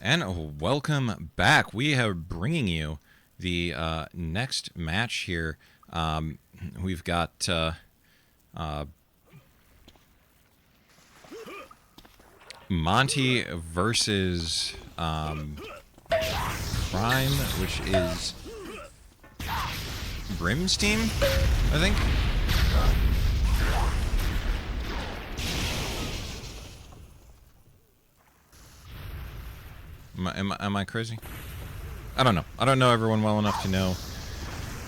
And welcome back. We are bringing you the next match here. We've got Monty versus Prime, which is Brim's team, I think. Am I crazy? I don't know. I don't know everyone well enough to know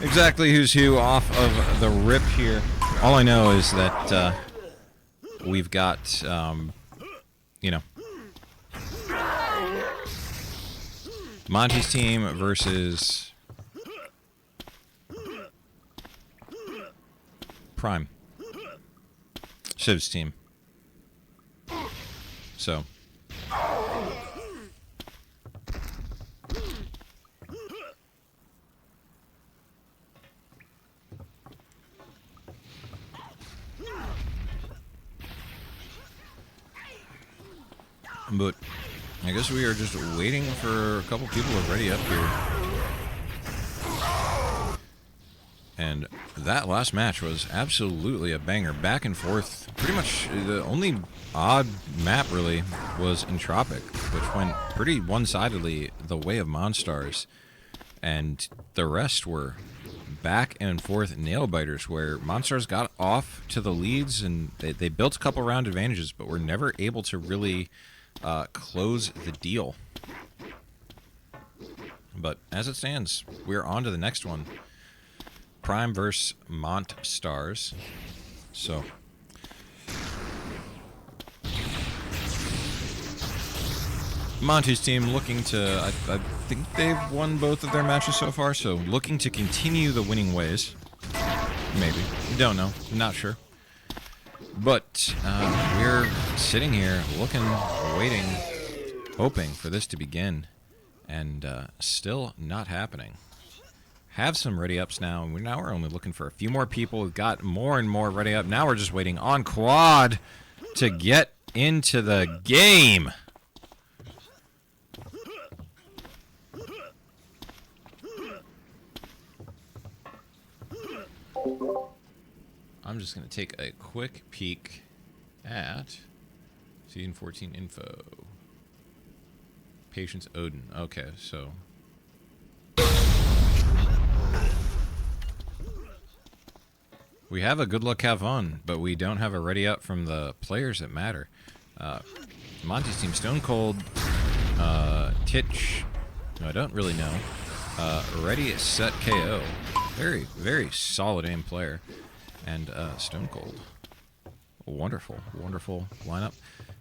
exactly who's who off of the rip here. All I know is that we've got, you know, Monty's team versus Prime, Shiv's team. So. But I guess we are just waiting for a couple people already up here. And that last match was absolutely a banger. Back and forth. Pretty much the only odd map, really, was Entropic, which went pretty one-sidedly the way of Monstars. And the rest were back and forth nail-biters, where Monstars got off to the leads, and they built a couple round advantages, but were never able to really close the deal. But as it stands, we're on to the next one. Prime versus Stars. So Monty's team looking to, I think they've won both of their matches so far, so looking to continue the winning ways. Maybe. Don't know. Not sure. But we're sitting here looking, waiting, hoping for this to begin, and still not happening. Have some ready-ups now, and now we're only looking for a few more people. We've got more and more ready-up. Now we're just waiting on Quad to get into the game. I'm just going to take a quick peek at Season 14 info. Patience Odin. Okay, so... we have a good luck, have fun, but we don't have a ready up from the players that matter. Monty's team, Stone Cold, Titch, no, I don't really know. Ready, Set, KO. Very, very solid aim player. And Stone Cold. Wonderful, wonderful lineup.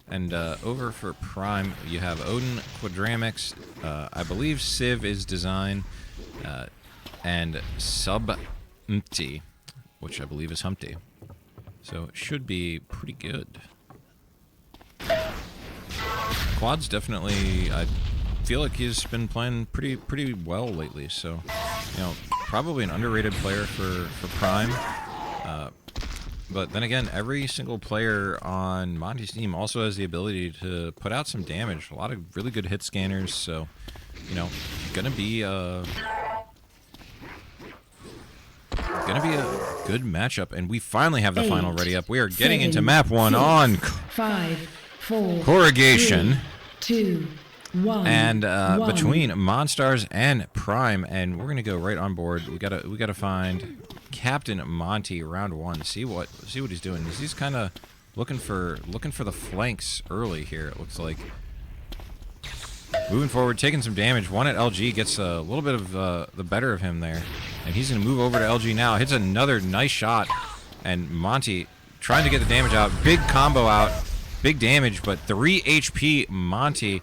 And over for Prime, you have Odin, Quadramix, I believe Civ is design, and Sub-MT, which I believe is Humpty. So it should be pretty good. Quad's definitely, I feel like he's been playing pretty well lately. So, you know, probably an underrated player for Prime. But then again, every single player on Monty's team also has the ability to put out some damage. A lot of really good hit scanners. So, you know, gonna be a good matchup, and we finally have the final ready up. We are getting into map 1 on 5, 4, Corrugation. 3, 2, 1. And between Monstars and Prime, and we're gonna go right on board. We gotta find Captain Monty round 1. See what he's doing. He's kind of looking for the flanks early here. It looks like. Moving forward, taking some damage. One at LG gets a little bit of the better of him there. And he's going to move over to LG now. Hits another nice shot. And Monty trying to get the damage out. Big combo out. Big damage, but 3 HP Monty.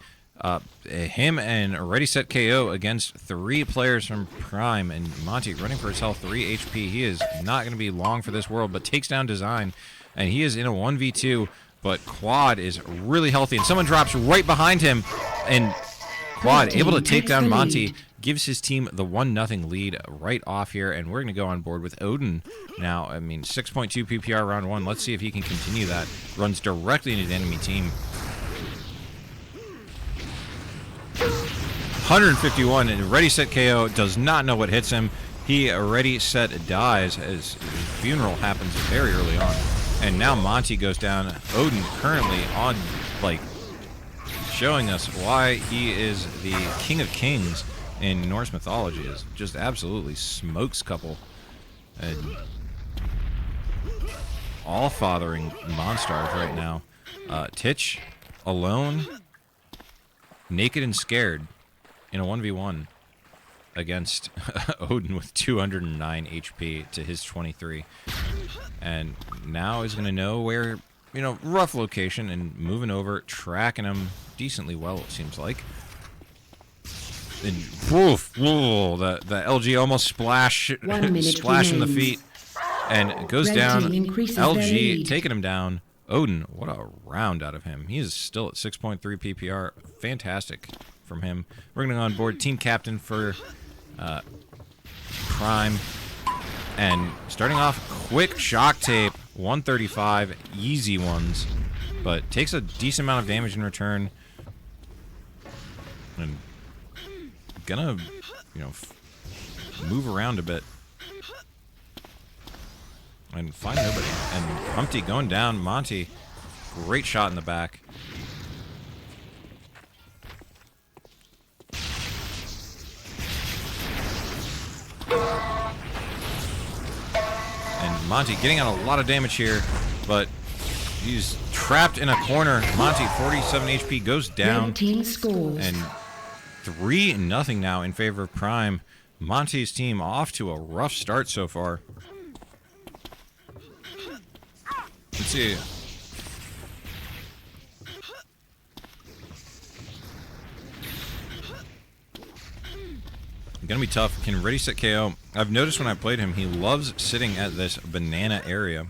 Him and Ready Set KO against 3 players from Prime. And Monty running for his health, 3 HP. He is not going to be long for this world, but takes down Design. And he is in a 1v2. But Quad is really healthy, and someone drops right behind him, and Quad able to take down Monty, gives his team the 1-0 lead right off here, and we're going to go on board with Odin now. I mean, 6.2 PPR round 1. Let's see if he can continue that. Runs directly into the enemy team. 151 and ready set KO. Does not know what hits him. He ready set dies as his funeral happens very early on. And now Monty goes down. Odin currently on, like, showing us why he is the King of Kings in Norse mythology. Is just absolutely smokes couple. And all fathering Monstars right now. Titch alone, naked and scared in a 1v1 against Odin with 209 HP to his 23. And now he's going to know where, you know, rough location and moving over, tracking him decently well, it seems like. And woof, whoa, the LG almost splashing the feet. And it goes down. LG taking him down. Odin, what a round out of him. He is still at 6.3 PPR. Fantastic from him. We're going to go on board team captain for Prime. And starting off, quick shock tape, 135, easy ones. But takes a decent amount of damage in return. And gonna, you know, move around a bit. And find nobody. And Humpty going down. Monty, great shot in the back. And Monty getting out a lot of damage here, but he's trapped in a corner. Monty, 47 HP, goes down. Team scores. And 3-0 now in favor of Prime. Monty's team off to a rough start so far. Let's see. Gonna be tough. Can ready set KO. I've noticed when I played him, he loves sitting at this banana area.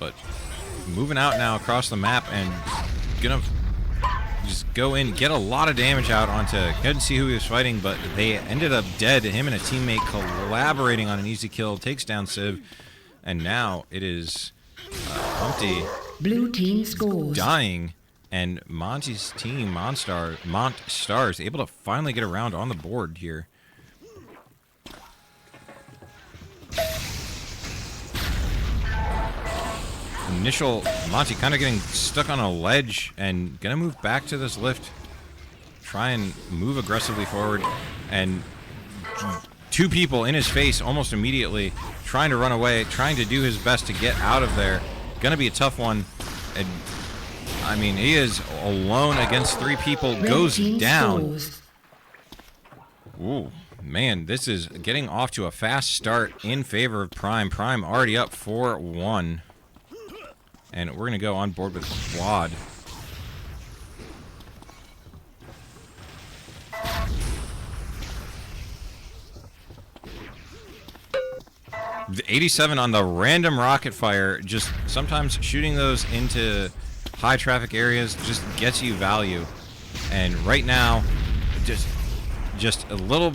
But moving out now across the map and gonna just go in, get a lot of damage out onto. Couldn't see who he was fighting, but they ended up dead. Him and a teammate collaborating on an easy kill. Takes down Civ. And now it is Humpty Blue team scores. dying, and Monty's team, Monstars, able to finally get around on the board here. Initial Monty kind of getting stuck on a ledge and gonna move back to this lift. Try and move aggressively forward, and two people in his face almost immediately, trying to run away, trying to do his best to get out of there. Gonna be a tough one. And I mean, he is alone against 3 people, goes down. Ooh, man, this is getting off to a fast start in favor of Prime. Prime already up 4-1. And we're gonna go on board with Quad. The 87 on the random rocket fire, just sometimes shooting those into high traffic areas just gets you value. And right now, just a little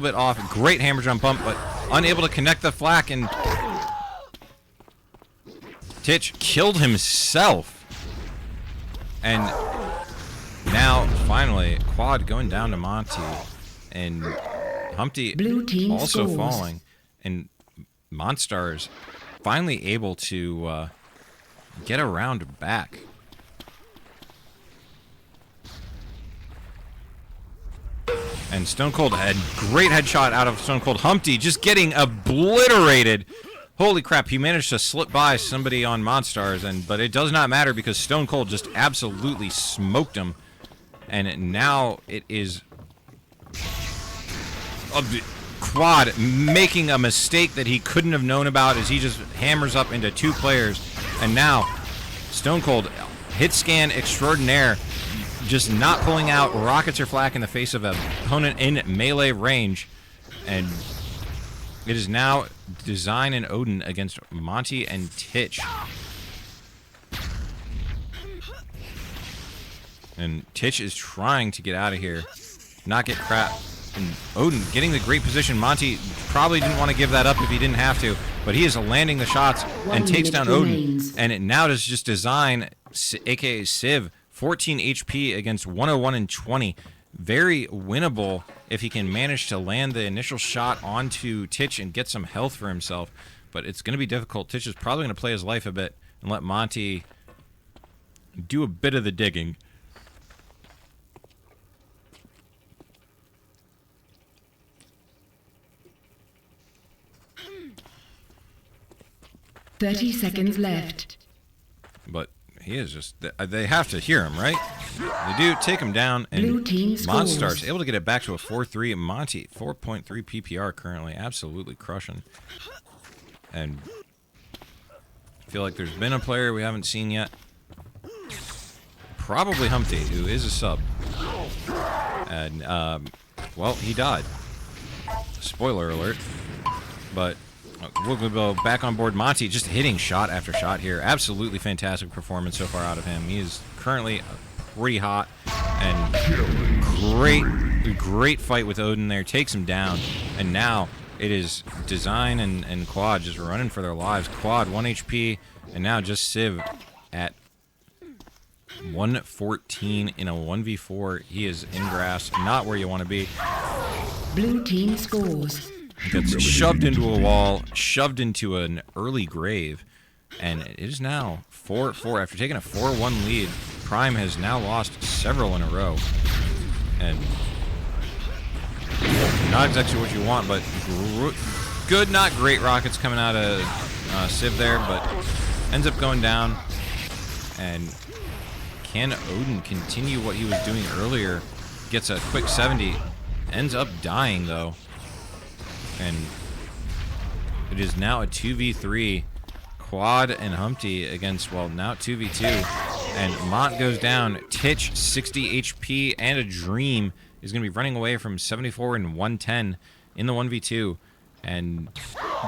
bit off. Great hammer jump bump, but unable to connect the flak, and Titch killed himself. And now finally Quad going down to Monty, and Humpty also falling, and Monstars finally able to get around back. And Stone Cold had great headshot out of Stone Cold. Humpty just getting obliterated. Holy crap, he managed to slip by somebody on Monstars, but it does not matter because Stone Cold just absolutely smoked him. And now it is Quad making a mistake that he couldn't have known about as he just hammers up into 2 players. And now Stone Cold, hit scan extraordinaire, just not pulling out rockets or flak in the face of an opponent in melee range. And it is now Design and Odin against Monty and Titch. And Titch is trying to get out of here, not get crap. And Odin getting the great position. Monty probably didn't want to give that up if he didn't have to, but he is landing the shots and takes down Odin. And it now does just Design, aka Civ, 14 HP against 101 and 20. Very winnable if he can manage to land the initial shot onto Titch and get some health for himself. But it's going to be difficult. Titch is probably going to play his life a bit and let Monty do a bit of the digging. "30 seconds left." But he is just... They have to hear him, right? They do. Take him down. And Blue team scores. Monstars able to get it back to a 4-3. Monty, 4.3 PPR currently. Absolutely crushing. And I feel like there's been a player we haven't seen yet. Probably Humpty, who is a sub. And, well, he died. Spoiler alert. But we'll go back on board. Monty just hitting shot after shot here. Absolutely fantastic performance so far out of him. He is currently pretty hot. And great fight with Odin there. Takes him down. And now it is Design and Quad just running for their lives. Quad, 1 HP. And now just Civ at 114 in a 1v4. He is in grass. Not where you want to be. Blue team scores. Gets shoved into a wall, shoved into an early grave, and it is now 4-4. After taking a 4-1 lead, Prime has now lost several in a row. And not exactly what you want, but good, not great rockets coming out of Civ there, but ends up going down. And can Odin continue what he was doing earlier? Gets a quick 70, ends up dying though. And it is now a 2v3. Quad and Humpty against, well, now 2v2. And Mont goes down. Titch, 60 HP, and a Dream is going to be running away from 74 and 110 in the 1v2. And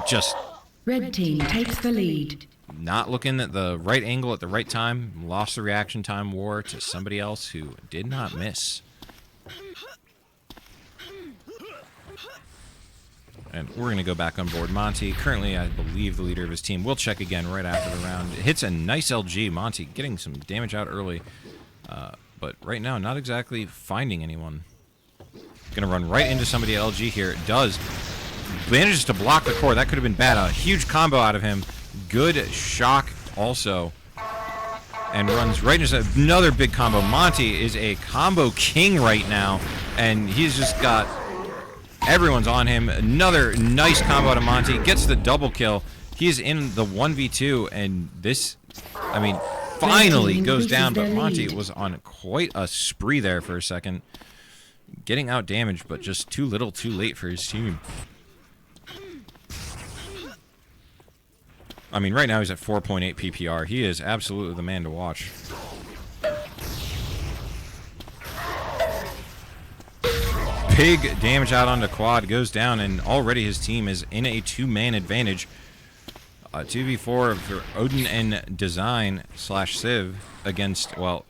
just... Red team takes the lead. Not looking at the right angle at the right time. Lost the reaction time war to somebody else who did not miss. And we're going to go back on board Monty. Currently, I believe the leader of his team. We'll check again right after the round. It hits a nice LG. Monty getting some damage out early. But right now, not exactly finding anyone. Going to run right into somebody at LG here. It does. Manages to block the core. That could have been bad. A huge combo out of him. Good shock also. And runs right into another big combo. Monty is a combo king right now. And he's just got... Everyone's on him. Another nice combo out of Monty. Gets the double kill. He's in the 1v2, and this, I mean, finally goes down, but Monty was on quite a spree there for a second. Getting out damaged, but just too little, too late for his team. I mean, right now he's at 4.8 PPR. He is absolutely the man to watch. Big damage out onto Quad, goes down, and already his team is in a two-man advantage. 2v4 for Odin and Design / Civ against, well,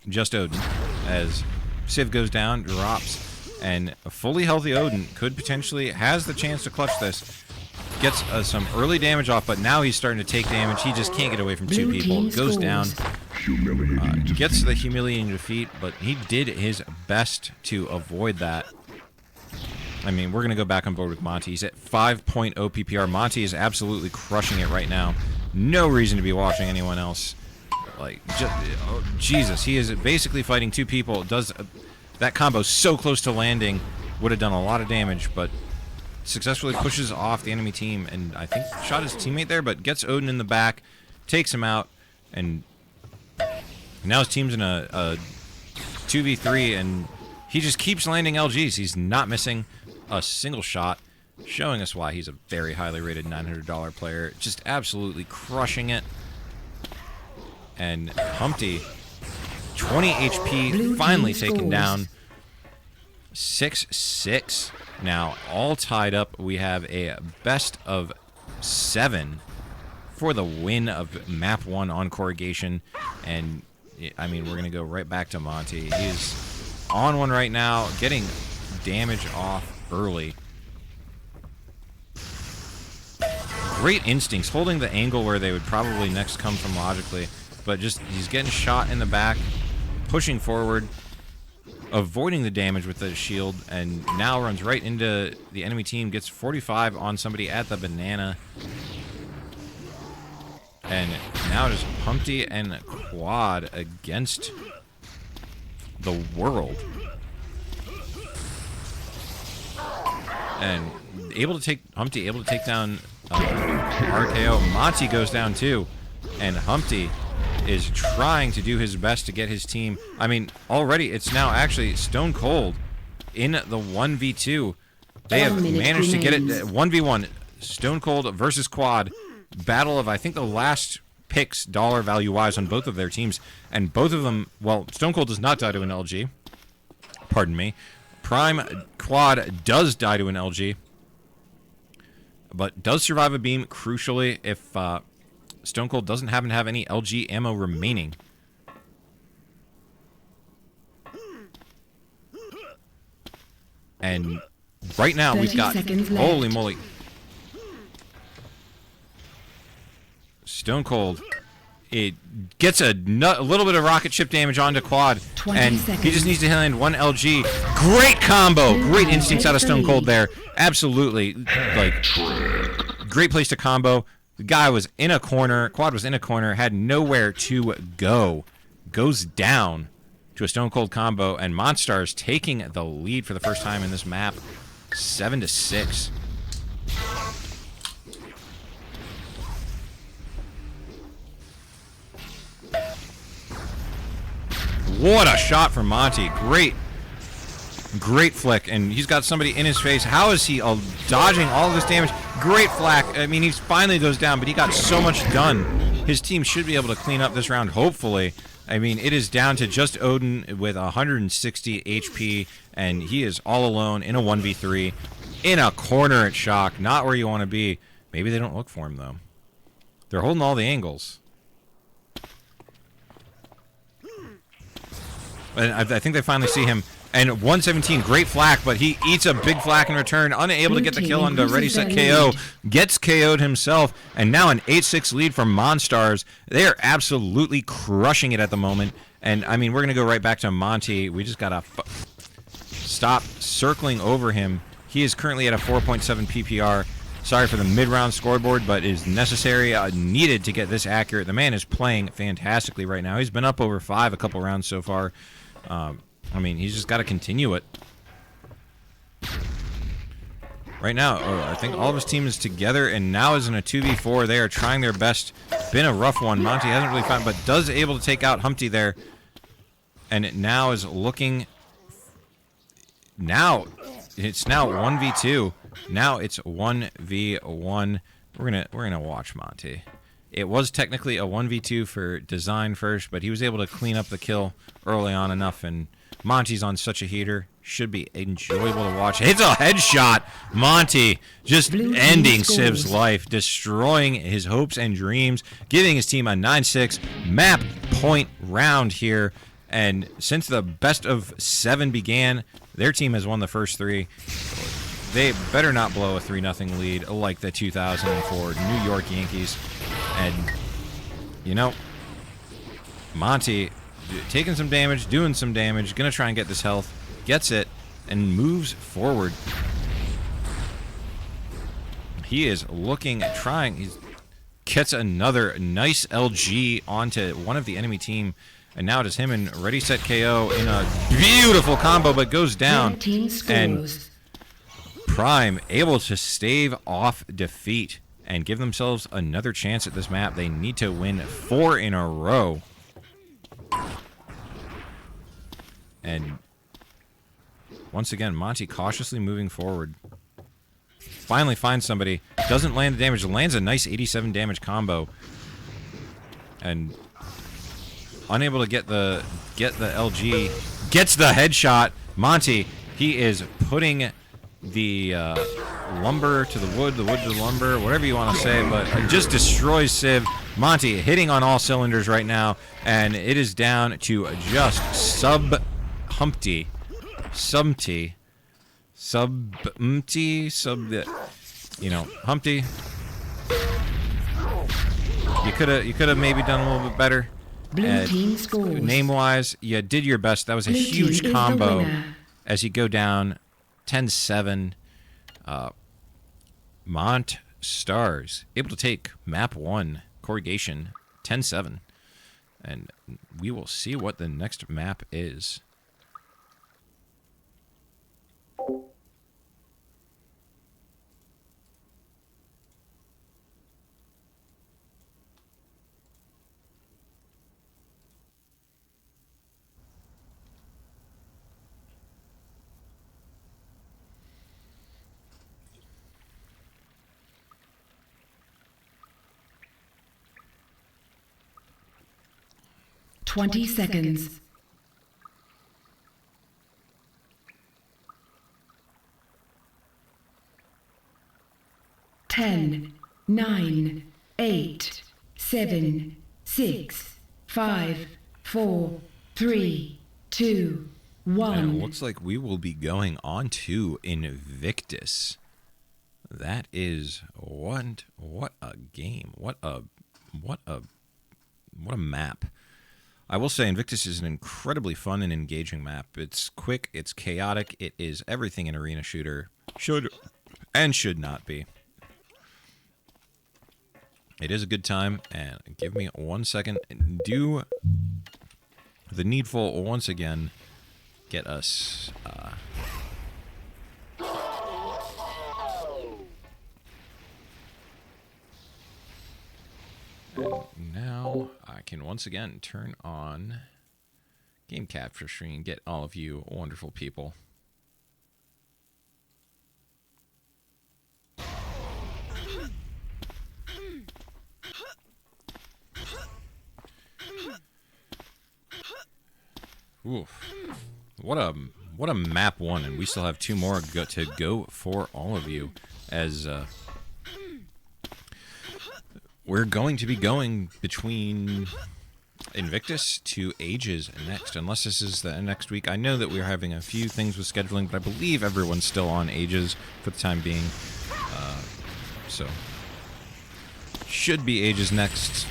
just Odin. As Civ goes down, drops, and a fully healthy Odin could potentially, has the chance to clutch this. Gets some early damage off, but now he's starting to take damage. He just can't get away from two people. Goes down. Gets the humiliating defeat, but he did his best to avoid that. I mean, we're going to go back on board with Monty. He's at 5.0 PPR. Monty is absolutely crushing it right now. No reason to be watching anyone else. Like, just, oh, Jesus, he is basically fighting two people. Does that combo so close to landing, would have done a lot of damage, but successfully pushes off the enemy team, and I think shot his teammate there, but gets Odin in the back, takes him out, and now his team's in a 2v3, and he just keeps landing LGs. He's not missing a single shot, showing us why he's a very highly rated $900 player. Just absolutely crushing it. And Humpty, 20 HP, finally taken down. 6-6. Now, all tied up. We have a best of 7 for the win of Map 1 on Corrugation. And, I mean, we're going to go right back to Monty. He's on one right now, getting damage off early. Great instincts, holding the angle where they would probably next come from logically. But just, he's getting shot in the back. pushing forward, avoiding the damage with the shield, and now runs right into the enemy team, gets 45 on somebody at the banana. And now just Humpty and Quad against the world. And Humpty able to take down RKO. Monty goes down too. And Humpty is trying to do his best to get his team. I mean, already it's now actually Stone Cold in the 1v2. They have managed to get it 1v1. Stone Cold versus Quad. Battle of, I think, the last picks dollar value wise on both of their teams. And both of them, well, Stone Cold does not die to an LG. Pardon me. Prime Quad does die to an LG. But does survive a beam, crucially, if Stone Cold doesn't happen to have any LG ammo remaining. And right now we've got, holy moly, Stone Cold. It gets a little bit of rocket ship damage onto Quad, and he just needs to land one LG. Great combo, great instincts out of Stone Cold there. Absolutely, like, great place to combo. The guy was in a corner, Quad was in a corner, had nowhere to go. Goes down to a Stone Cold combo, and Monstars taking the lead for the first time in this map, 7-6. What a shot from Monty. Great flick, and he's got somebody in his face. How is he dodging all of this damage? Great flak. I mean, he finally goes down, but he got so much done. His team should be able to clean up this round, hopefully. I mean, it is down to just Odin with 160 HP, and he is all alone in a 1v3 in a corner at Shock. Not where you want to be. Maybe they don't look for him, though. They're holding all the angles. And I think they finally see him. And 117, great flak, but he eats a big flak in return. Unable to get the kill onto Ready, Set, KO. Gets KO'd himself. And now an 8-6 lead from Monstars. They are absolutely crushing it at the moment. And, I mean, we're going to go right back to Monty. We just got to stop circling over him. He is currently at a 4.7 PPR. Sorry for the mid-round scoreboard, but is necessary, needed to get this accurate. The man is playing fantastically right now. He's been up over 5 a couple rounds so far. I mean, he's just got to continue it. Right now, I think all of his team is together, and now is in a 2v4. They are trying their best. Been a rough one. Monty hasn't really found, but does able to take out Humpty there. And it now is looking... Now, it's now 1v2. Now it's 1v1. We're gonna watch Monty. It was technically a 1v2 for design first, but he was able to clean up the kill early on enough, and Monty's on such a heater. Should be enjoyable to watch. Hits a headshot. Monty just ending Civ's life, destroying his hopes and dreams, giving his team a 9-6 map point round here. And since the best of 7 began, their team has won the first 3. They better not blow a 3-0 lead like the 2004 New York Yankees. And, you know, Monty taking some damage, doing some damage, going to try and get this health, gets it, and moves forward. He is looking, trying, he gets another nice LG onto one of the enemy team, and now it is him and Ready, Set, KO in a beautiful combo, but goes down. And Prime able to stave off defeat and give themselves another chance at this map. They need to win 4 in a row. And once again, Monty cautiously moving forward. Finally finds somebody. Doesn't land the damage. Lands a nice 87 damage combo. And unable to get the LG. Gets the headshot. Monty, he is putting the lumber to the wood to the lumber, whatever you want to say, but just destroys Civ. Monty hitting on all cylinders right now, and it is down to just Humpty, you know, Humpty. You could have maybe done a little bit better. Blue team scores. Name-wise, you did your best. That was a Blue huge team is the combo winner. as you go down 10-7. Mont Stars able to take map 1, Corrugation, 10-7. And we will see what the next map is. Twenty seconds. 10, 9, 8, 7, 6, 5, 4, 3, 2, 1. And it looks like we will be going on to Invictus. That is what a game. What a map. I will say Invictus is an incredibly fun and engaging map. It's quick, it's chaotic, it is everything an arena shooter should and should not be. It is a good time, and give me 1 second and do the needful once again. Get us and now I can once again turn on game capture screen and get all of you wonderful people. Oof. What a map 1, and we still have 2 more to go for all of you, as we're going to be going between Invictus to Ages next, unless this is the next week. I know that we're having a few things with scheduling, but I believe everyone's still on Ages for the time being. So, should be Ages next.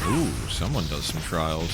Ooh, someone does some trials.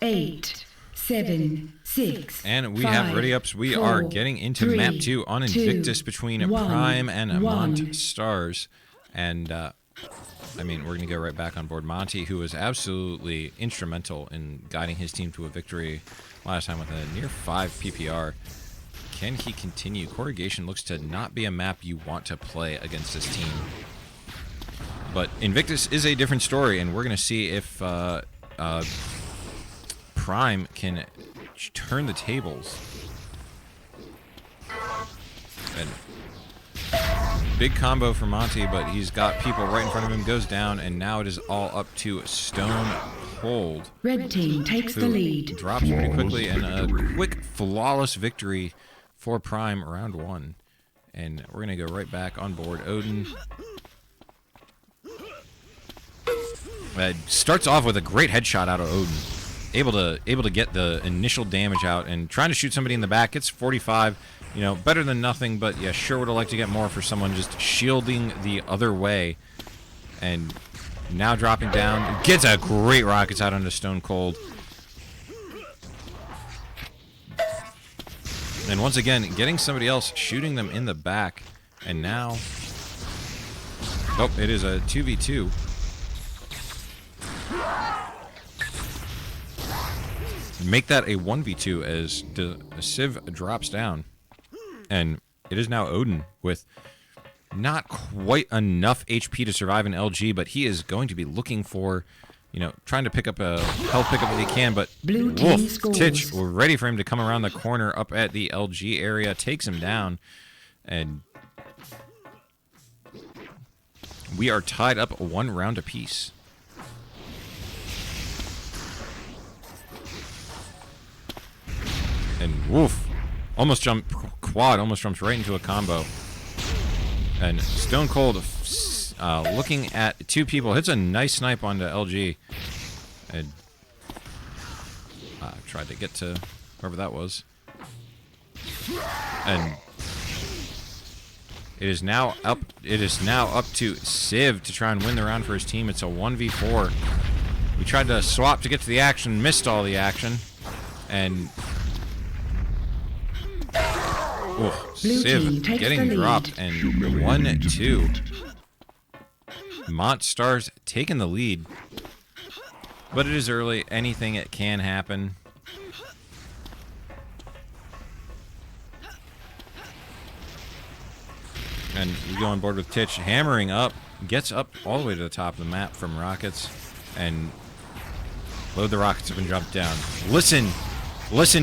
Eight, 7, 6. And we 5, have ready ups. We 4, are getting into 3, map 2 on Invictus 2, between 1, Prime and 1. Mont Stars. And, I mean, we're going to go right back on board Monty, who was absolutely instrumental in guiding his team to a victory last time with a near 5 PPR. Can he continue? Corrugation looks to not be a map you want to play against this team. But Invictus is a different story, and we're going to see if Prime can turn the tables. And big combo for Monty, but he's got people right in front of him, goes down, and now it is all up to Stone Cold. Red team takes the lead. Drops pretty quickly, and a quick, flawless victory for Prime round 1. And we're going to go right back on board Odin. Starts off with a great headshot out of Odin. able to get the initial damage out, and trying to shoot somebody in the back. It's 45, you know, better than nothing, but yeah, sure would have liked to get more for someone just shielding the other way. And now dropping down, gets a great rockets out onto Stone Cold. And once again, getting somebody else, shooting them in the back. And now, oh, it is a 2v2. Make that a 1v2 as Civ drops down. And it is now Odin with not quite enough HP to survive an LG, but he is going to be looking for, you know, trying to pick up a health pickup if he can, but Wolf, Titch, we're ready for him to come around the corner up at the LG area, takes him down, and we are tied up 1 round apiece. And Wolf almost jumped, Quad almost jumps right into a combo. And Stone Cold looking at 2 people, hits a nice snipe onto LG. And tried to get to whoever that was. And it is now up to Civ to try and win the round for his team. It's a 1v4. We tried to swap to get to the action, missed all the action. And Civ getting dropped, and 1-2. Monstars taking the lead. But it is early. Anything it can happen. And we go on board with Titch, hammering up, gets up all the way to the top of the map from rockets, and load the rockets up and jump down. Listen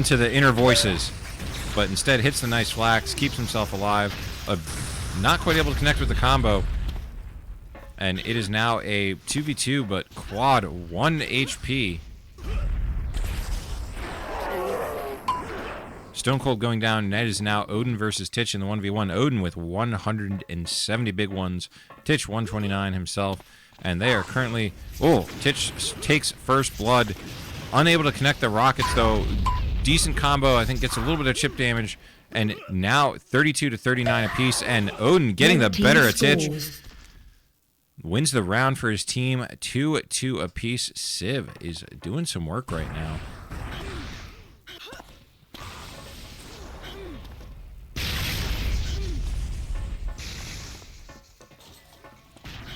to the inner voices. But instead hits the nice flax, keeps himself alive, not quite able to connect with the combo. And it is now a 2v2, but Quad 1 HP. Stone Cold going down, and that is now Odin versus Titch in the 1v1. Odin with 170 big ones, Titch 129 himself. And they are currently... Oh, Titch takes first blood. Unable to connect the rockets, though. Decent combo, I think gets a little bit of chip damage, and now 32-39 apiece, and Odin getting the better of Titch. Wins the round for his team, 2-2 apiece. Civ is doing some work right now.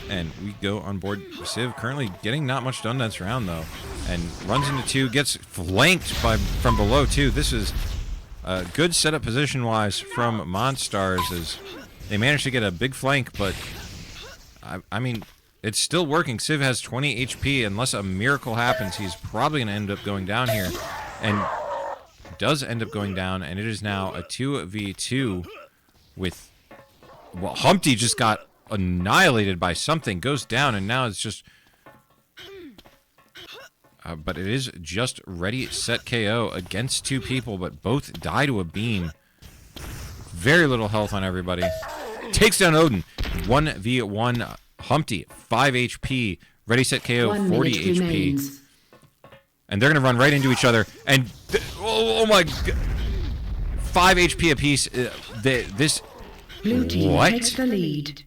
And we go on board Civ, currently getting not much done this round, though. And runs into 2, gets flanked from below, too. This is a good setup position-wise from Monstars, as they managed to get a big flank, but, I mean, it's still working. Civ has 20 HP. Unless a miracle happens, he's probably going to end up going down here. And does end up going down, and it is now a 2v2 with... Well, Humpty just got annihilated by something, goes down, and now it's just... but it is just ready, set, KO against 2 people, but both die to a beam. Very little health on everybody. Takes down Odin. 1v1. Humpty, 5 HP. Ready, set, KO, 40 HP. And they're going to run right into each other. And, oh my God. 5 HP apiece. This... Blue team takes the lead.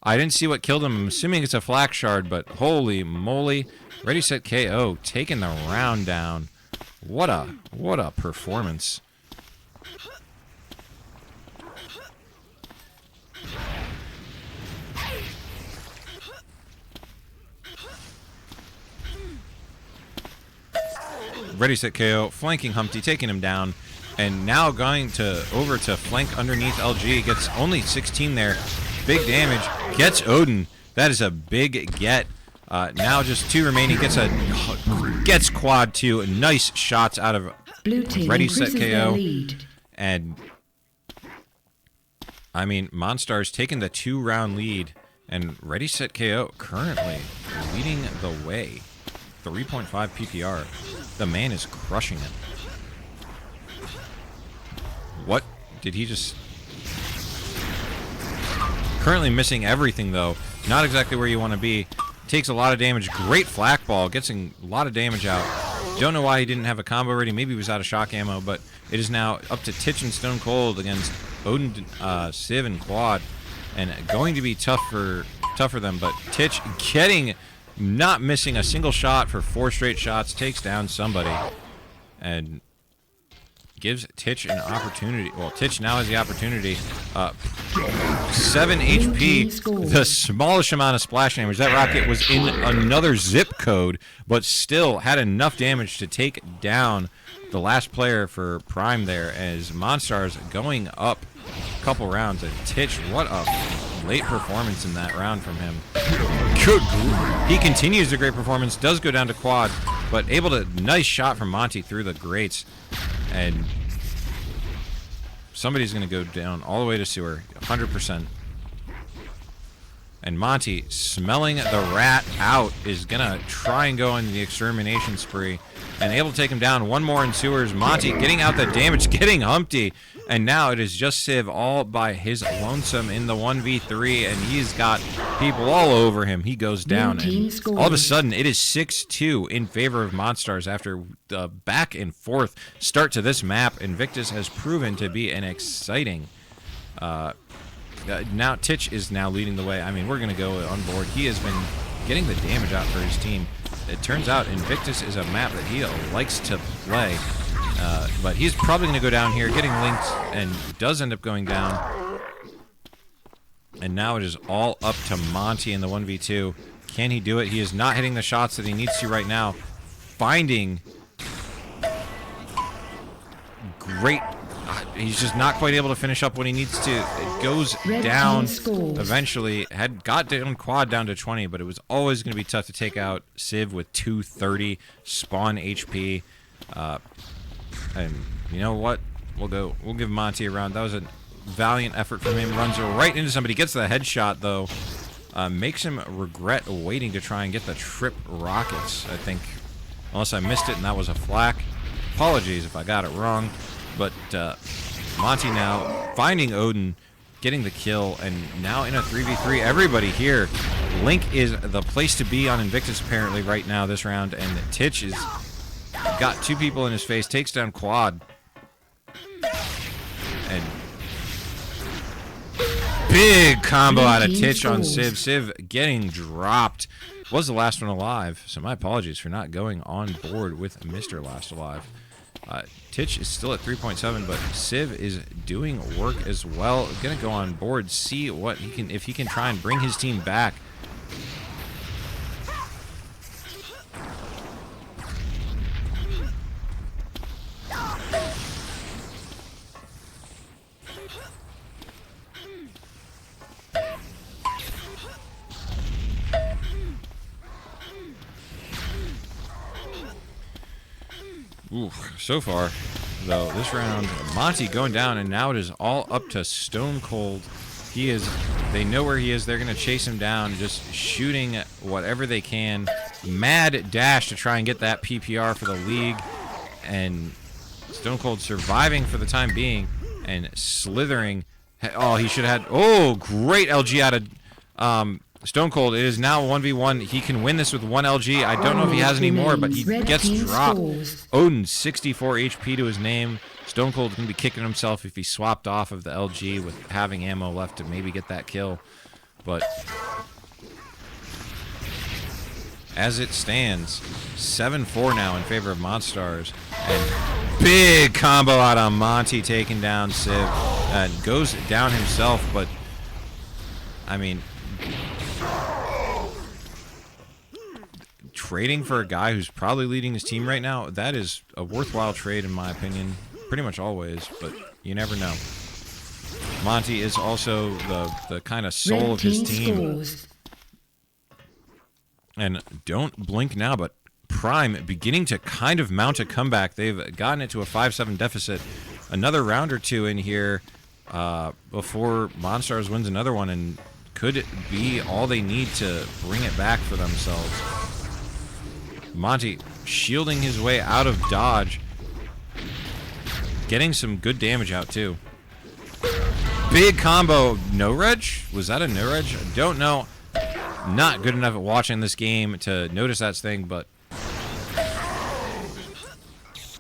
I didn't see what killed him. I'm assuming it's a flak shard, but holy moly. Ready, set, KO. Taking the round down. What a performance. Ready, set, KO. Flanking Humpty, taking him down. And now going over to flank underneath LG. Gets only 16 there. Big damage. Gets Odin. That is a big get. Now just 2 remaining. Gets Quad 2. Nice shots out of Blue team Ready, set, KO. And I mean, Monstars taking the 2-round lead. And Ready, set, KO currently leading the way. 3.5 PPR. The man is crushing it. What? Did he just... Currently missing everything, though. Not exactly where you want to be. takes a lot of damage. Great flak ball, gets a lot of damage out. Don't know why he didn't have a combo ready. Maybe he was out of shock ammo, but it is now up to Titch and Stone Cold against Odin, Civ, and Quad, and going to be tough for them. But Titch not missing a single shot for 4 straight shots, takes down somebody, and gives Titch an opportunity. Well, Titch now has the opportunity. 7 HP, the smallest amount of splash damage. That rocket was in another zip code, but still had enough damage to take down the last player for Prime there, as Monstars going up a couple rounds. And Titch, what a late performance in that round from him. Good. He continues the great performance, does go down to Quad, but able to, nice shot from Monty through the grates. And somebody's going to go down all the way to sewer, 100%. And Monty, smelling the rat out, is going to try and go into the extermination spree. And able to take him down. One more in sewers. Monty getting out the damage, getting Humpty. And now it is just Civ all by his lonesome in the 1v3. And he's got people all over him. He goes down. And all of a sudden, it is 6-2 in favor of Monstars after the back and forth start to this map. Invictus has proven to be an exciting... now Titch is now leading the way. I mean, we're going to go on board. He has been getting the damage out for his team. It turns out Invictus is a map that he likes to play, but he's probably going to go down here, getting linked, and does end up going down. And now it is all up to Monty in the 1v2. Can he do it? He is not hitting the shots that he needs to right now. Finding great... he's just not quite able to finish up what he needs to. It goes down eventually. Got down Quad down to 20, but it was always going to be tough to take out Civ with 230 spawn HP. And you know what? We'll give Monty a round. That was a valiant effort from him. Runs right into somebody. Gets the headshot though. Makes him regret waiting to try and get the trip rockets, I think. Unless I missed it and that was a flak. Apologies if I got it wrong. But Monty now finding Odin, getting the kill, and now in a 3v3. Everybody here. Link is the place to be on Invictus apparently right now this round, and Titch is got 2 people in his face, takes down Quad. And big combo out of Titch on Civ. Civ getting dropped. Was the last one alive, so my apologies for not going on board with Mr. Last Alive. Titch is still at 3.7, but Civ is doing work as well. Gonna go on board, see what he can, if he can try and bring his team back. Ooh, so far, though, this round, Monty going down, and now it is all up to Stone Cold. They know where he is. They're going to chase him down, just shooting whatever they can. Mad dash to try and get that PPR for the league. And Stone Cold surviving for the time being and slithering. Oh, he should have had... Oh, great LG out of Stone Cold. It is now 1v1. He can win this with 1 LG. I don't know if he has any more, but he gets dropped. Odin, 64 HP to his name. Stone Cold can be kicking himself if he swapped off of the LG with having ammo left to maybe get that kill. But as it stands, 7-4 now in favor of Monstars. And big combo out on Monty taking down Civ. And goes down himself, but I mean... trading for a guy who's probably leading his team right now, that is a worthwhile trade in my opinion. Pretty much always, but you never know. Monty is also the kind of soul of his team. And don't blink now, but Prime beginning to kind of mount a comeback. They've gotten it to a 5-7 deficit. Another round or two in here before Monstars wins another one, and could be all they need to bring it back for themselves. Monty shielding his way out of dodge. Getting some good damage out, too. Big combo. No reg? Was that a no reg? I don't know. not good enough at watching this game to notice that thing, but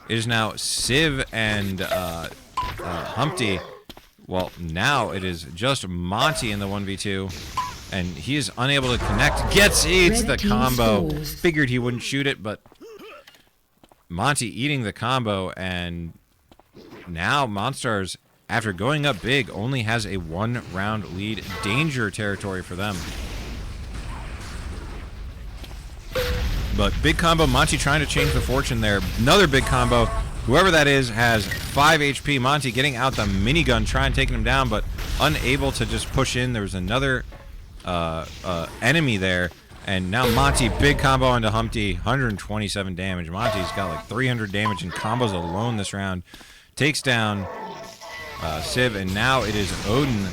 it is now Civ and Humpty. Well, now it is just Monty in the 1v2, and he is unable to connect. Eats the combo. Figured he wouldn't shoot it, but Monty eating the combo, and now Monstars, after going up big, only has a 1-round lead. Danger territory for them. But big combo, Monty trying to change the fortune there. Another big combo. Whoever that is has 5 HP. Monty getting out the minigun, trying taking him down, but unable to just push in. There was another enemy there. And now Monty, big combo onto Humpty, 127 damage. Monty's got like 300 damage in combos alone this round. Takes down Civ, and now it is Odin,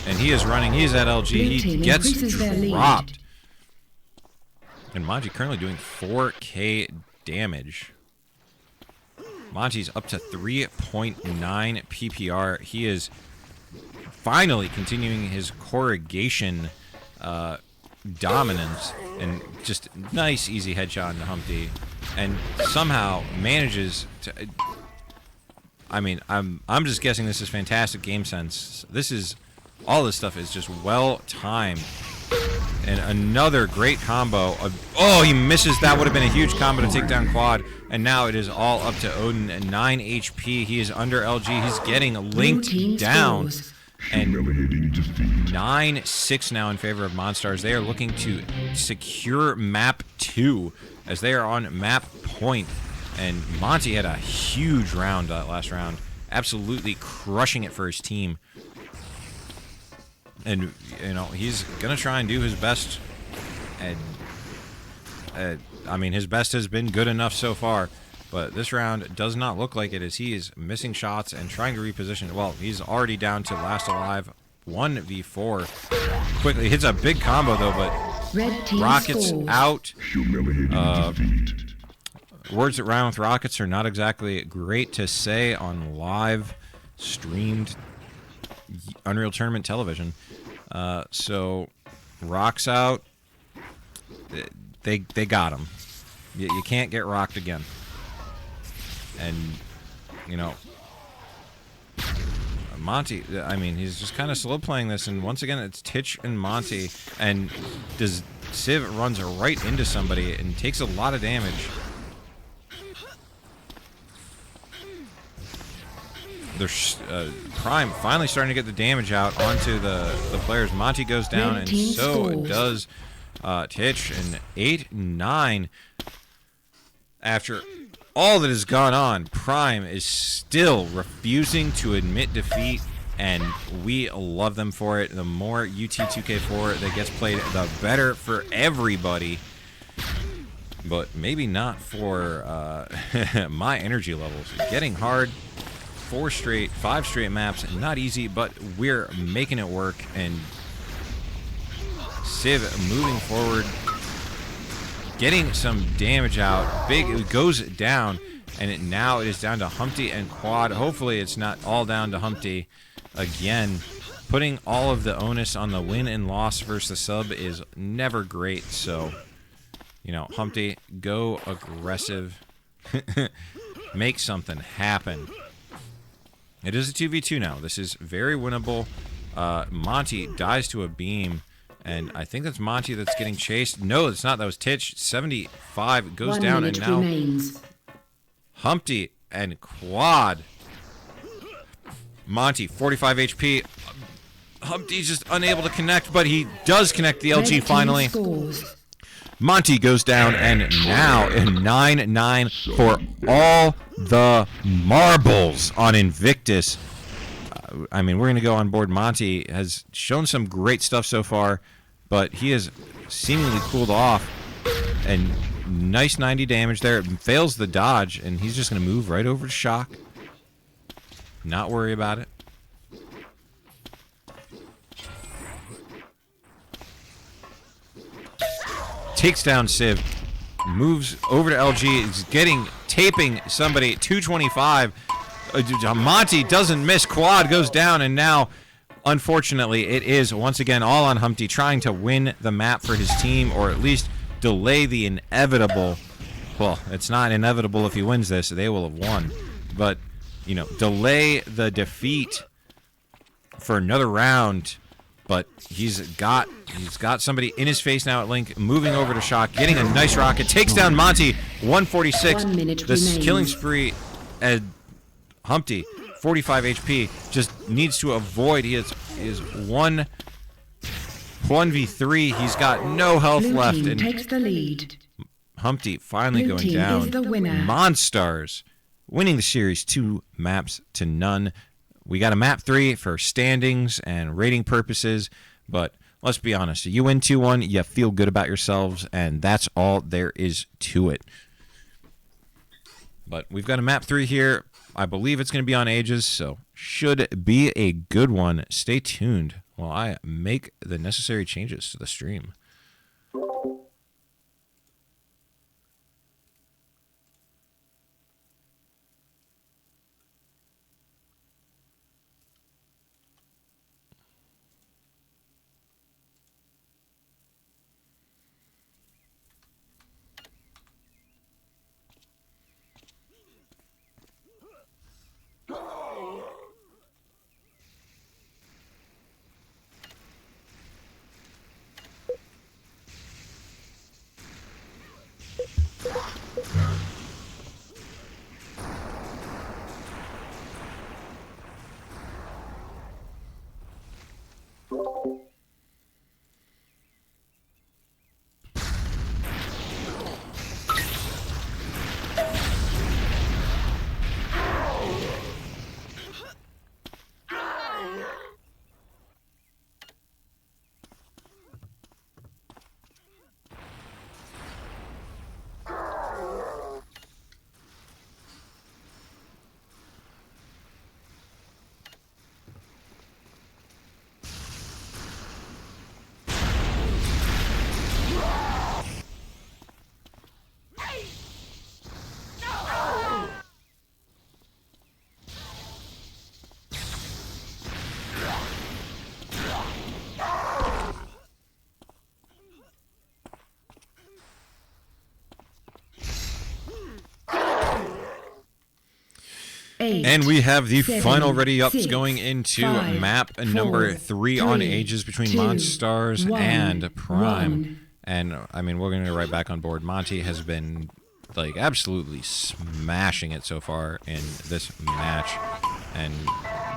and he is running. He's at LG. He gets dropped. And Monty currently doing 4k damage. Monty's up to 3.9 PPR. He is finally continuing his corrugation dominance, and just nice easy headshot into Humpty, and somehow manages to... I mean, I'm just guessing this is fantastic game sense. This is... all this stuff is just well timed. And another great combo of... oh, he misses. That would have been a huge combo to take down Quad. And now it is all up to Odin at 9 HP. He is under LG. He's getting linked down. And 9-6 now in favor of Monstars. They are looking to secure map 2 as they are on map point. And Monty had a huge round that last round. Absolutely crushing it for his team. And, you know, he's going to try and do his best. And, I mean, his best has been good enough so far. But this round does not look like it, as he is missing shots and trying to reposition. Well, he's already down to last alive. 1v4. Quickly hits a big combo, though, but Rockets out. Words that rhyme with rockets are not exactly great to say on live streamed Unreal Tournament television. So rocks out. They got him. You can't get rocked again. And, you know, Monty, I mean, he's just kind of slow playing this, and once again, it's Titch and Monty, and Civ runs right into somebody and takes a lot of damage. There's Prime finally starting to get the damage out onto the players. Monty goes down, and so does Titch, and 8-9. After all that has gone on, Prime is still refusing to admit defeat, and we love them for it. The more UT2K4 that gets played, the better for everybody. But maybe not for my energy levels. Getting hard. 5 straight maps, not easy, but we're making it work. And Civ moving forward, getting some damage out. It goes down, and now it is down to Humpty and Quad. Hopefully it's not all down to Humpty again. Putting all of the onus on the win and loss versus the sub is never great. So, you know, Humpty, go aggressive. Make something happen. It is a 2v2 now. This is very winnable. Monty dies to a beam, and I think that's Monty that's getting chased. No, it's not. That was Titch. 75 goes down, and now Humpty and Quad. Monty, 45 HP. Humpty's just unable to connect, but he does connect the LG finally. Monty goes down, and now a 9-9 for all the marbles on Invictus. I mean, we're going to go on board. Monty has shown some great stuff so far, but he has seemingly cooled off. And nice 90 damage there. Fails the dodge, and he's just going to move right over to Shock. Not worry about it. Takes down Civ, moves over to LG, is taping somebody at 225. Monty doesn't miss, Quad goes down, and now unfortunately, it is once again all on Humpty trying to win the map for his team, or at least delay the inevitable. Well, it's not inevitable if he wins this. They will have won. But, you know, delay the defeat for another round. But he's got somebody in his face now at Link, moving over to Shock, getting a nice rocket, takes down Monty, 146. 1 minute This remains. killing spree at Humpty, 45 HP, just needs to avoid. He is 1v3. He's got no health Blue left. team And takes the lead. Humpty finally Blue going team down. is the winner. Monstars winning the series 2 maps to none. We got a map 3 for standings and rating purposes, but let's be honest. You win 2-1, you feel good about yourselves, and that's all there is to it. But we've got a map 3 here. I believe it's going to be on Ages, so should be a good one. Stay tuned while I make the necessary changes to the stream. And we have the 7, final ready ups 6, going into 5, map 4, number 3 on 3, Ages between 2, Monstars 1, and Prime. 1. And I mean, we're going to go right back on board. Monty has been like absolutely smashing it so far in this match, and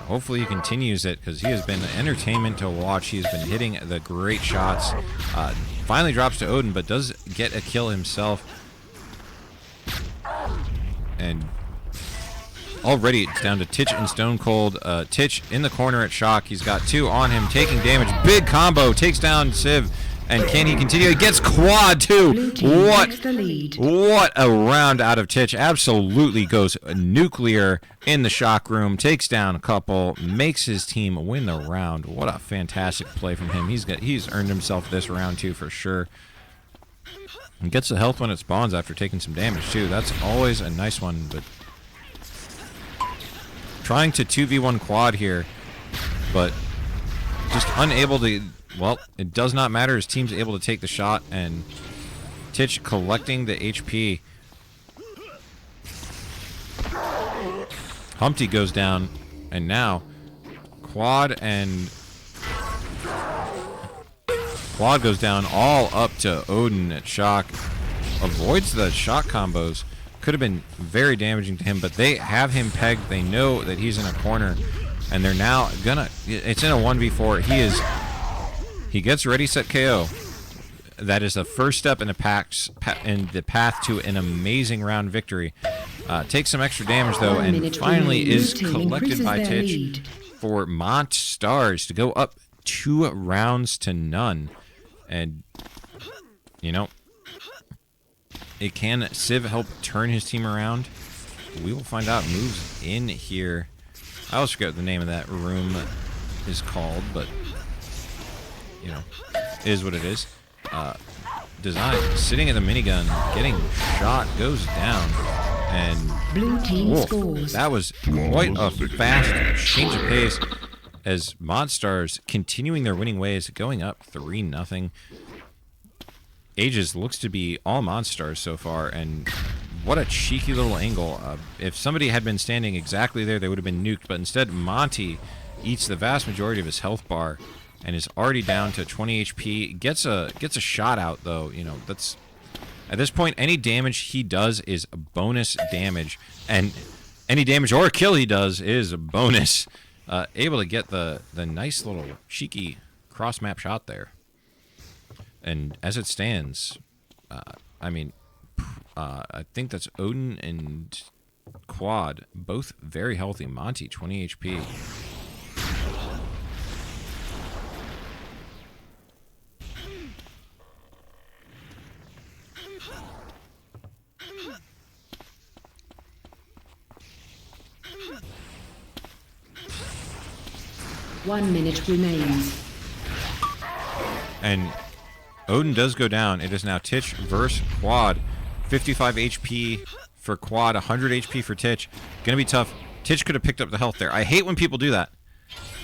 hopefully he continues it because he has been entertainment to watch. He has been hitting the great shots. Finally drops to Odin, but does get a kill himself. And already it's down to Titch and Stone Cold. Titch in the corner at Shock. He's got 2 on him, taking damage. Big combo, takes down Civ. And can he continue? He gets quad too. Blue team What? takes the lead. What a round out of Titch. Absolutely goes nuclear in the Shock room. Takes down a couple. Makes his team win the round. What a fantastic play from him. He's earned himself this round too for sure. And gets the health when it spawns after taking some damage too. That's always a nice one. But trying to 2v1 quad here, but just unable to. Well, it does not matter. His team's able to take the shot, and Titch collecting the HP. Humpty goes down, and now Quad goes down, all up to Odin at Shock. Avoids the Shock combos. Could have been very damaging to him, but they have him pegged. They know that he's in a corner, and they're now gonna. It's in a 1v4. He gets ready, set KO. That is the first step in the path to an amazing round victory. Takes some extra damage though, and finally is collected by Titch for Monstars to go up 2 rounds to none. And you know, can Civ help turn his team around? We will find out. Moves in here. I always forget what the name of that room is called, but you know, is what it is. Design sitting at the minigun, getting shot, goes down, and Blue team scores. that was quite a fast change of pace. as Monstars continuing their winning ways, going up 3-0. Aegis looks to be all Monstars so far, and what a cheeky little angle. If somebody had been standing exactly there, they would have been nuked, but instead Monty eats the vast majority of his health bar and is already down to 20 HP. Gets a shot out, though. You know, that's... At this point, any damage he does is bonus damage, and any damage or kill he does is a bonus. Able to get the nice little cheeky cross-map shot there. And as it stands, I mean, I think that's Odin and Quad, both very healthy. Monty, 20 HP. One minute remains. And Odin does go down. It is now Titch versus Quad. 55 HP for Quad, 100 HP for Titch. Gonna be tough. Titch could have picked up the health there. I hate when people do that.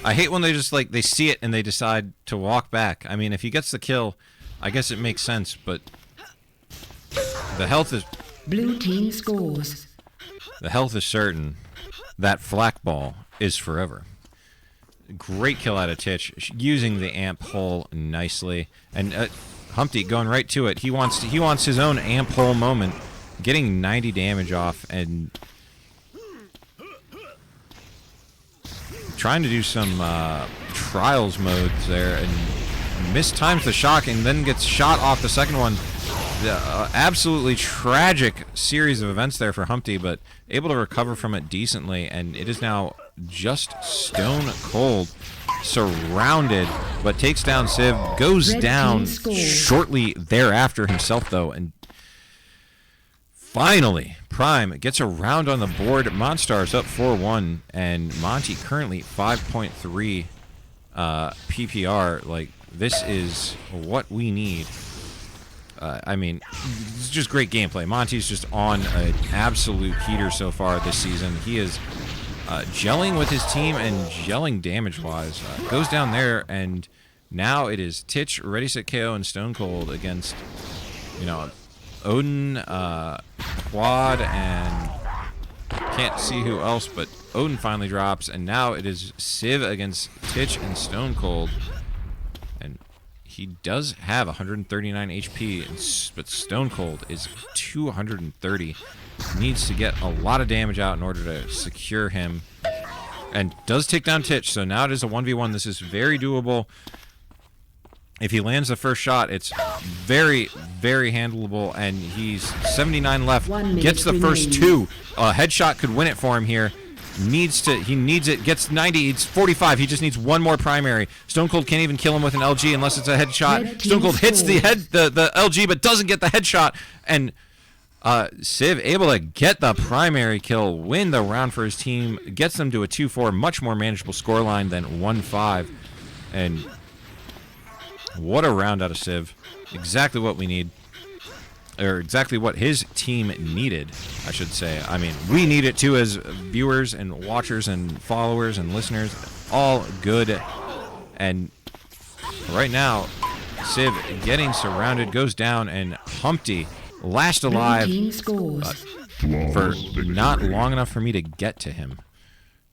I hate when they just, like, they see it and they decide to walk back. I mean, if he gets the kill, I guess it makes sense, but the health is... Blue team scores. The health is certain. That flak ball is forever. Great kill out of Titch, using the amp hole nicely. And Humpty going right to it. He wants his own amp hole moment, getting 90 damage off and trying to do some trials modes there, and mistimes the shock and then gets shot off the second one. Absolutely tragic series of events there for Humpty, but able to recover from it decently, and it is now just stone cold, surrounded, but takes down Civ, goes down shortly thereafter himself, though, and finally, Prime gets a round on the board. Monstars up 4-1, and Monty currently 5.3 PPR. Like, this is what we need. I mean, it's just great gameplay. Monty's just on an absolute heater so far this season. He is gelling with his team and gelling damage-wise. Goes down there, and now it is Titch, Ready, Set, KO, and Stone Cold against, you know, Odin, Quad, and can't see who else, but Odin finally drops, and now it is Civ against Titch and Stone Cold. And he does have 139 HP, but Stone Cold is 230. Needs to get a lot of damage out in order to secure him. And does take down Titch, so now it is a 1v1. This is very doable. If he lands the first shot, it's very, very handleable, and he's 79 left. Gets the first two. A headshot could win it for him here. He needs it, gets 90, it's 45, he just needs one more primary. Stone Cold can't even kill him with an LG unless it's a headshot. Stone Cold hits the LG, but doesn't get the headshot, and Civ able to get the primary kill, win the round for his team, gets them to a 2-4, much more manageable scoreline than 1-5, and what a round out of Civ. Exactly what we need. Or exactly what his team needed, I should say. I mean, we need it too as viewers and watchers and followers and listeners. All good. And right now, Civ getting surrounded, goes down, and Humpty lashed alive for not long enough for me to get to him.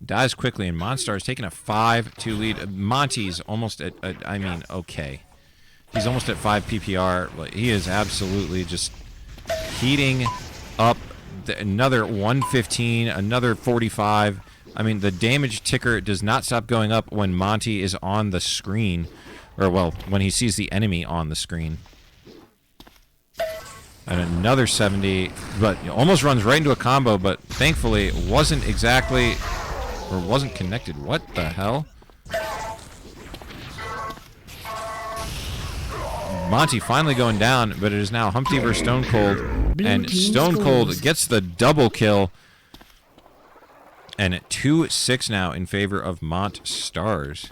Dies quickly, and Monstar's taking a 5-2 lead. Monty's almost at, I mean, okay. He's almost at 5 PPR. Like, he is absolutely just heating up. Another 115, another 45. I mean, the damage ticker does not stop going up when Monty is on the screen. Or, well, when he sees the enemy on the screen. And another 70. But almost runs right into a combo, but thankfully wasn't exactly... or wasn't connected. What the hell? Monty finally going down, but it is now Humpty versus Stone Cold, and Stone Cold gets the double kill, and 2-6 now in favor of Mont Stars.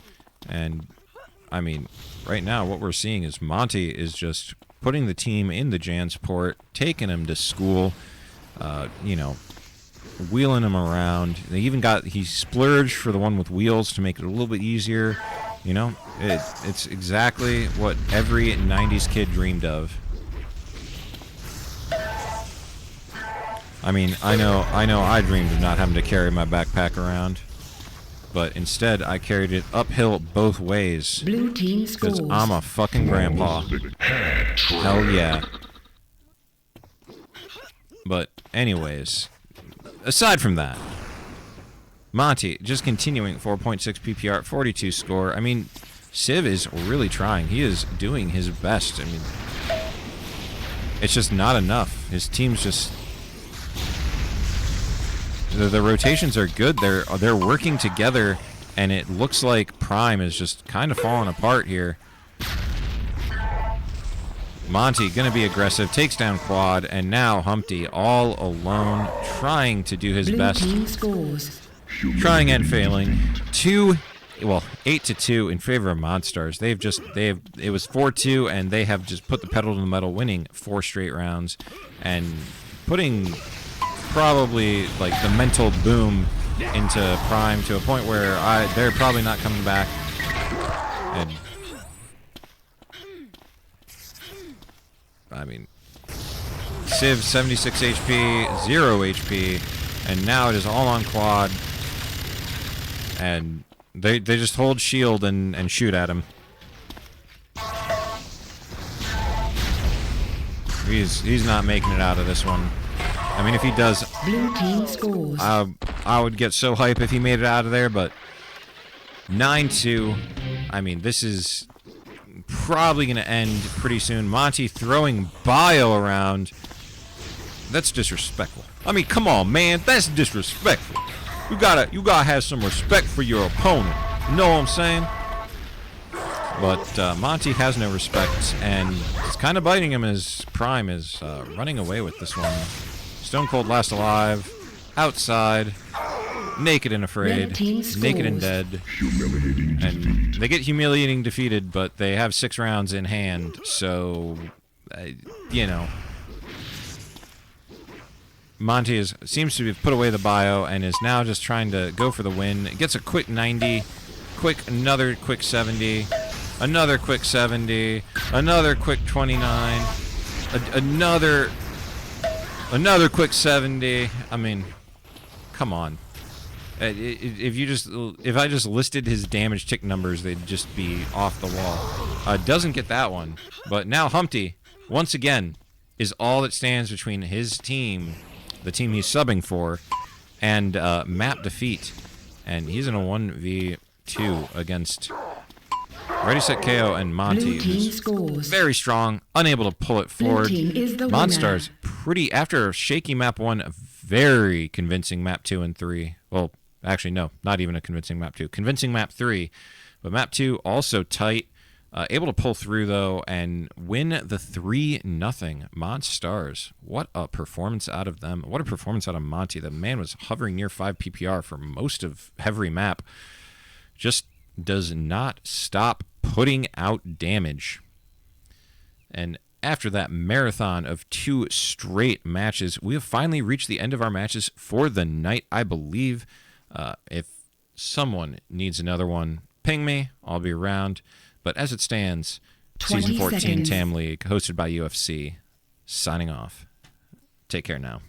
And I mean, right now what we're seeing is Monty is just putting the team in the Jansport, taking him to school, you know, wheeling him around. They even he splurged for the one with wheels to make it a little bit easier. You know, it's exactly what every 90s kid dreamed of. I mean, I know I dreamed of not having to carry my backpack around. But instead, I carried it uphill both ways. Blue team scores. Because I'm a fucking grandpa. Hell yeah. But anyways, aside from that, Monty just continuing 4.6 PPR, 42 score. I mean, Civ is really trying. He is doing his best. I mean, it's just not enough. His team's just... The rotations are good. They're working together, and it looks like Prime is just kind of falling apart here. Monty gonna be aggressive, takes down Quad, and now Humpty all alone, trying to do his best. Blue team scores. Trying and failing. 8-2 in favor of Monstars. It was 4-2, and they have just put the pedal to the metal, winning 4 straight rounds, and putting probably like the mental boom into Prime to a point where they're probably not coming back. And I mean, Civ 76 HP, 0 HP, and now it is all on Quad. And they just hold shield and shoot at him. He's not making it out of this one. I mean, if he does, Blue team scores. I would get so hype if he made it out of there, but 9-2. I mean, this is probably going to end pretty soon. Monty throwing bio around. That's disrespectful. I mean, come on, man. That's disrespectful. You gotta have some respect for your opponent. You know what I'm saying? But Monty has no respect, and it's kind of biting him as Prime is running away with this one. Stone Cold last alive, outside, naked and afraid, naked and dead. And they get humiliating defeated, but they have 6 rounds in hand, so, you know. Monty seems to have put away the bio and is now just trying to go for the win. Gets a quick 90, another quick 70, another quick 70, another quick 29, another quick 70. I mean, come on. If I just listed his damage tick numbers, they'd just be off the wall. Doesn't get that one, but now Humpty once again is all that stands between his team, the team he's subbing for, and map defeat. And he's in a 1v2 against Ready, Set, KO and Monty, who's very strong, unable to pull it forward. Monstars, after shaky map 1, a very convincing map 2 and 3. Well, actually, no, not even a convincing map 2. Convincing map 3, but map 2 also tight. Able to pull through, though, and win the 3-0 Monstars. What a performance out of them. What a performance out of Monty. The man was hovering near 5 PPR for most of every map. Just does not stop putting out damage. And after that marathon of 2 straight matches, we have finally reached the end of our matches for the night, I believe. If someone needs another one, ping me. I'll be around. But as it stands, Season 14 TAM League, hosted by UFC, signing off. Take care now.